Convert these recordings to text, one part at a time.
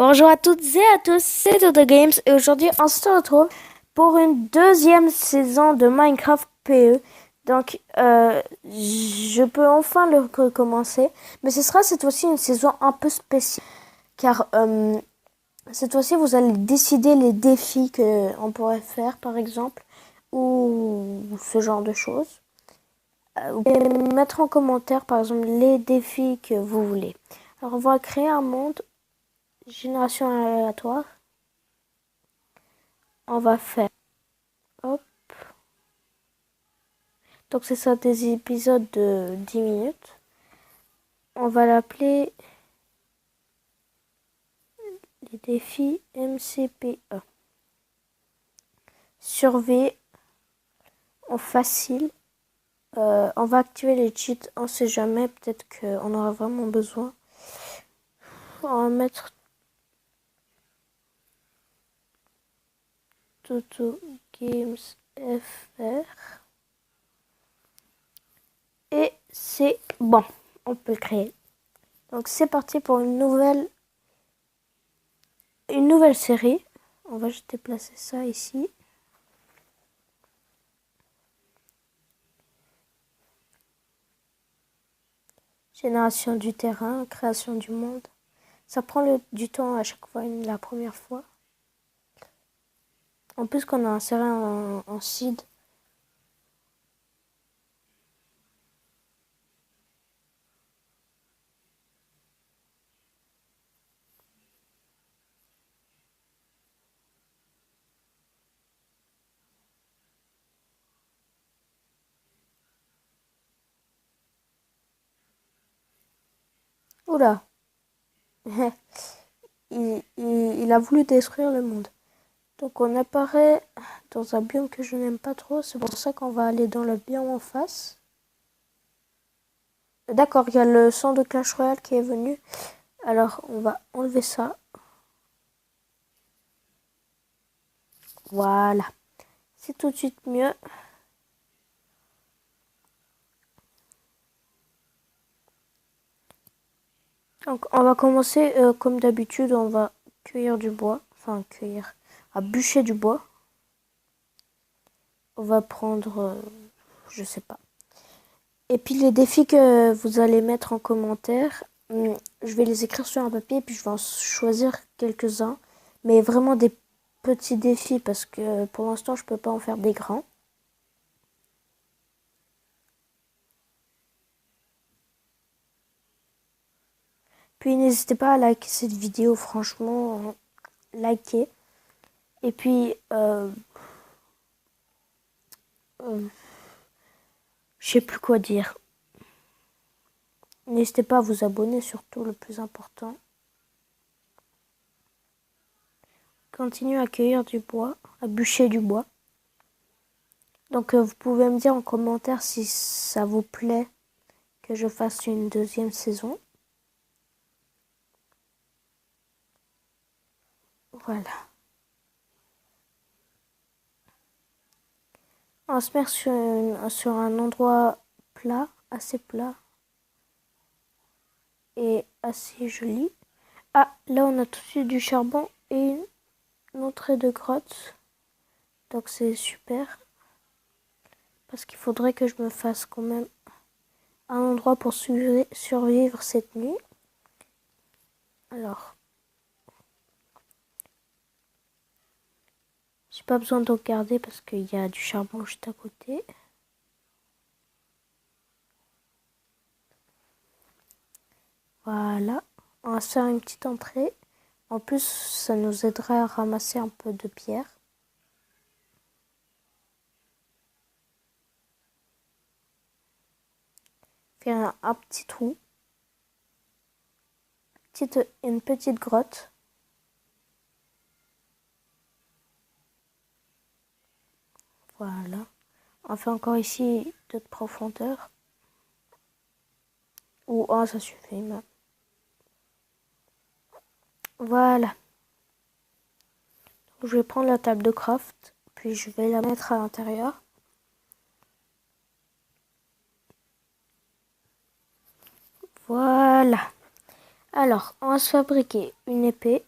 Bonjour à toutes et à tous, c'est Toto Games et aujourd'hui on se retrouve pour une deuxième saison de Minecraft PE. Donc je peux enfin le recommencer, mais ce sera cette fois-ci une saison un peu spéciale car cette fois-ci vous allez décider les défis que on pourrait faire par exemple ou ce genre de choses. Vous pouvez mettre en commentaire par exemple les défis que vous voulez. Alors on va créer un monde. Génération aléatoire. On va faire. Hop. Donc c'est ça des épisodes de 10 minutes. On va l'appeler les défis MCPE. Survie en facile. On va activer les cheats. On sait jamais. Peut-être qu'on aura vraiment besoin. On va mettre Toto Games FR. Et c'est bon. On peut le créer. Donc c'est parti pour une nouvelle série. On va juste déplacer ça ici. Génération du terrain, création du monde. Ça prend du temps à chaque fois, la première fois. En plus qu'on a inséré en seed. Oula. il a voulu détruire le monde. Donc on apparaît dans un biome que je n'aime pas trop. C'est pour ça qu'on va aller dans le biome en face. D'accord, il y a le son de Clash Royale qui est venu. Alors on va enlever ça. Voilà. C'est tout de suite mieux. Donc on va commencer comme d'habitude. On va cueillir du bois. Enfin cueillir. À bûcher du bois. On va prendre, je sais pas. Et puis les défis que vous allez mettre en commentaire, je vais les écrire sur un papier et puis je vais en choisir quelques-uns. Mais vraiment des petits défis parce que pour l'instant je peux pas en faire des grands. Puis n'hésitez pas à liker cette vidéo, franchement, likez. Et puis, je sais plus quoi dire. N'hésitez pas à vous abonner, surtout le plus important. Continuez à cueillir du bois, à bûcher du bois. Donc vous pouvez me dire en commentaire si ça vous plaît que je fasse une deuxième saison. Voilà. On va se mettre sur un endroit plat, assez plat et assez joli. Ah, là on a tout de suite du charbon et une entrée de grotte. Donc c'est super. Parce qu'il faudrait que je me fasse quand même un endroit pour survivre cette nuit. Alors, j'ai pas besoin de regarder parce qu'il y a du charbon juste à côté. Voilà, on va se faire une petite entrée. En plus, ça nous aiderait à ramasser un peu de pierre. Faire un petit trou. Une petite grotte. Voilà. On fait encore ici d'autres profondeurs. Ou ça suffit. Voilà. Donc, je vais prendre la table de craft. Puis je vais la mettre à l'intérieur. Voilà. Alors, on va se fabriquer une épée.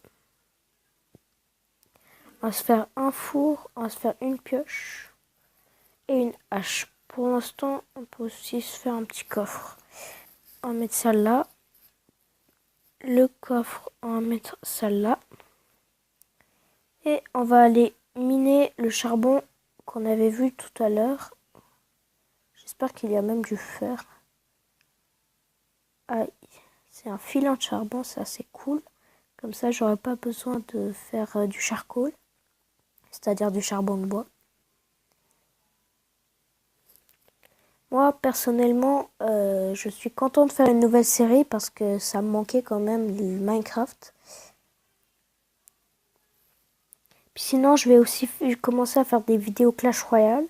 On va se faire un four, on va se faire une pioche et une hache. Pour l'instant, on peut aussi se faire un petit coffre. On va mettre ça là. Le coffre, on va mettre ça là. Et on va aller miner le charbon qu'on avait vu tout à l'heure. J'espère qu'il y a même du fer. Aïe, c'est un filin de charbon, c'est assez cool. Comme ça, j'aurais pas besoin de faire du charcoal, c'est-à-dire du charbon de bois. Moi, personnellement, je suis content de faire une nouvelle série parce que ça me manquait quand même Minecraft. Puis sinon, je vais aussi commencer à faire des vidéos Clash Royale.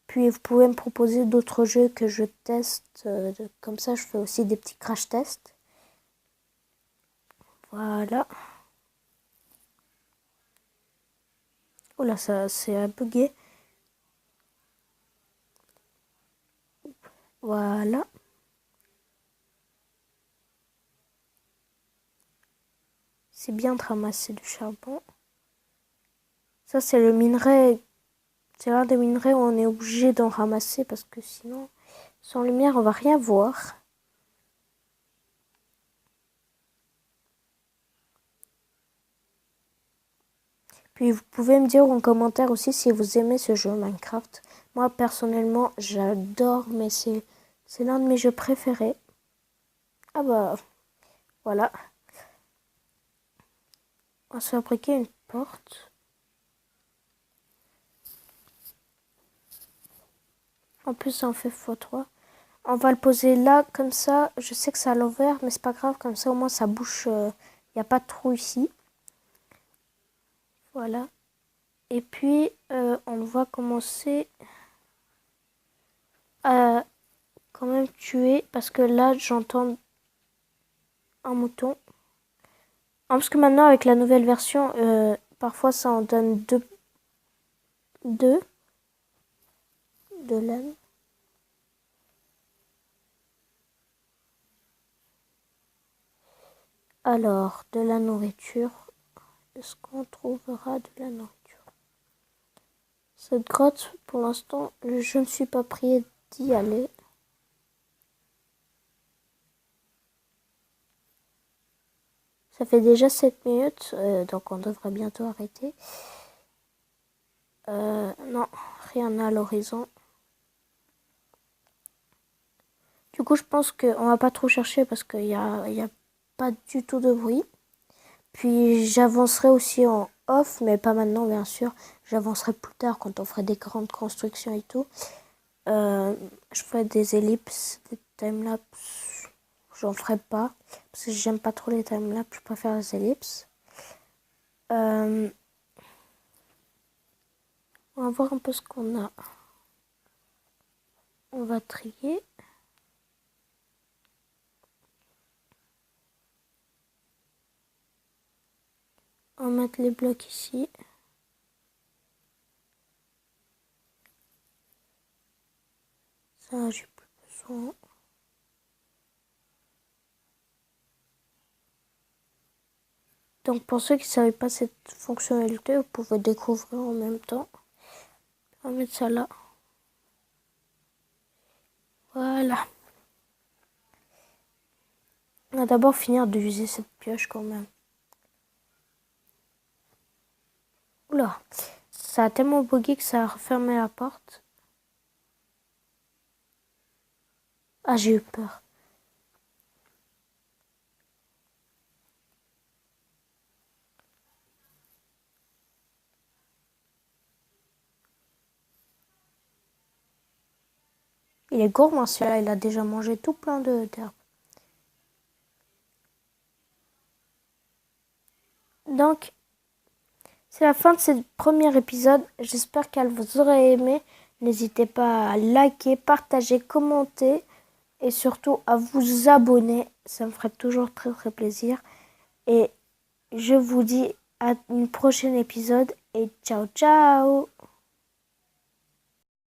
Puis vous pouvez me proposer d'autres jeux que je teste. Comme ça, je fais aussi des petits crash tests. Voilà. Oh là, ça c'est bugué. Voilà. C'est bien de ramasser du charbon. Ça, c'est le minerai. C'est l'un des minerais où on est obligé d'en ramasser parce que sinon, sans lumière, on va rien voir. Puis vous pouvez me dire en commentaire aussi si vous aimez ce jeu Minecraft. Moi, personnellement, j'adore, mais c'est l'un de mes jeux préférés. Ah bah, voilà. On va se fabriquer une porte. En plus, ça en fait x3. On va le poser là, comme ça. Je sais que c'est à l'envers, mais c'est pas grave. Comme ça, au moins, ça bouche. Il n'y a pas de trou ici. Voilà. Et puis, on va commencer à quand même tuer. Parce que là, j'entends un mouton. Parce que maintenant, avec la nouvelle version, parfois, ça en donne deux de laine. Alors, de la nourriture. Est-ce qu'on trouvera de la nourriture? Cette grotte, pour l'instant, je ne suis pas prié d'y aller. Ça fait déjà 7 minutes, donc on devrait bientôt arrêter. Non, rien à l'horizon. Du coup, je pense qu'on va pas trop chercher parce qu'il y a pas du tout de bruit. Puis j'avancerai aussi en off, mais pas maintenant bien sûr. J'avancerai plus tard quand on fera des grandes constructions et tout. Je ferai des ellipses, des timelapses. J'en ferai pas parce que j'aime pas trop les timelapses. Je préfère les ellipses. On va voir un peu ce qu'on a. On va trier. On va mettre les blocs ici. Ça, j'ai plus besoin. Donc pour ceux qui ne savaient pas cette fonctionnalité, vous pouvez découvrir en même temps. On va mettre ça là. Voilà. On va d'abord finir d'user cette pioche quand même. Oula, ça a tellement bugué que ça a refermé la porte. Ah, j'ai eu peur. Il est gourmand celui-là, il a déjà mangé tout plein d'herbes. Donc, c'est la fin de ce premier épisode. J'espère qu'elle vous aura aimé. N'hésitez pas à liker, partager, commenter et surtout à vous abonner. Ça me ferait toujours très très plaisir. Et je vous dis à une prochaine épisode et ciao ciao.